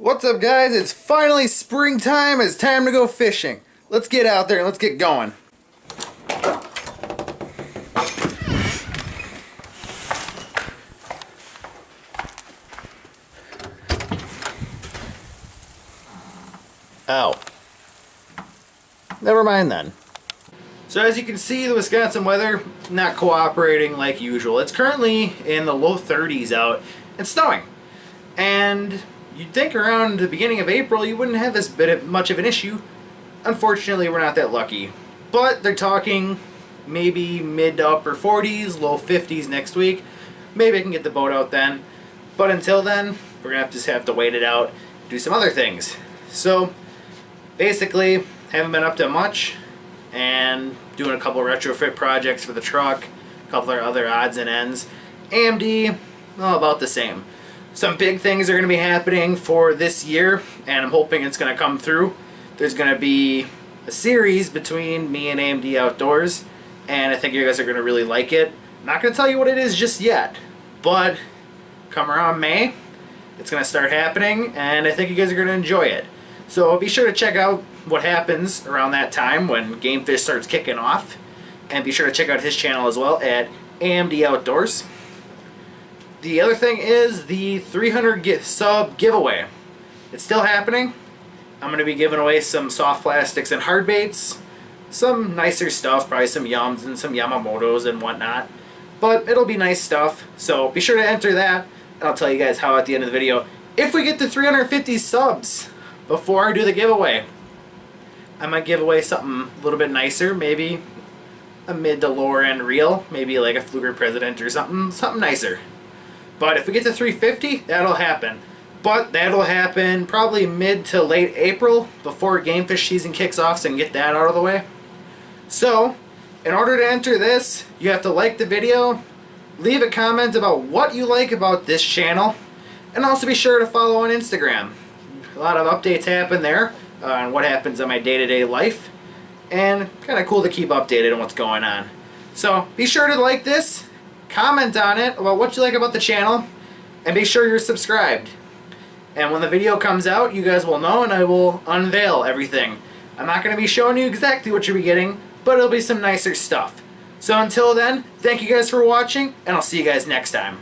What's up, guys? It's finally springtime. It's time to go fishing. Let's get out there and let's get going. Ow. Never mind then. So as you can see, the Wisconsin weather not cooperating like usual. It's currently in the low 30s out and snowing. And you'd think around the beginning of April you wouldn't have this much of an issue. Unfortunately, we're not that lucky. But they're talking maybe mid to upper 40s, low 50s next week. Maybe I can get the boat out then. But until then, we're going to just have to wait it out, do some other things. So basically, haven't been up to much and doing a couple retrofit projects for the truck, a couple of other odds and ends. AMD, well, about the same. Some big things are going to be happening for this year, and I'm hoping it's going to come through. There's going to be a series between me and AMD Outdoors, and I think you guys are going to really like it. I'm not going to tell you what it is just yet, but come around May, it's going to start happening, and I think you guys are going to enjoy it. So be sure to check out what happens around that time when Gamefish starts kicking off, and be sure to check out his channel as well at AMD Outdoors. The other thing is the 300 sub giveaway. It's still happening. I'm going to be giving away some soft plastics and hard baits, some nicer stuff, probably some Yums and some Yamamotos and whatnot. But it'll be nice stuff, so be sure to enter that, and I'll tell you guys how at the end of the video. If we get to 350 subs before I do the giveaway, I might give away something a little bit nicer, maybe a mid to lower end reel, maybe like a Fluger President or something nicer. But if we get to 350, that'll happen. But that'll happen probably mid to late April before Gamefish season kicks off, so I can get that out of the way. So, in order to enter this, you have to like the video, leave a comment about what you like about this channel, and also be sure to follow on Instagram. A lot of updates happen there on what happens in my day-to-day life, and kind of cool to keep updated on what's going on. So, be sure to like this, comment on it about what you like about the channel, and be sure you're subscribed. And when the video comes out, you guys will know, and I will unveil everything. I'm not going to be showing you exactly what you'll be getting, but it'll be some nicer stuff. So until then, thank you guys for watching, and I'll see you guys next time.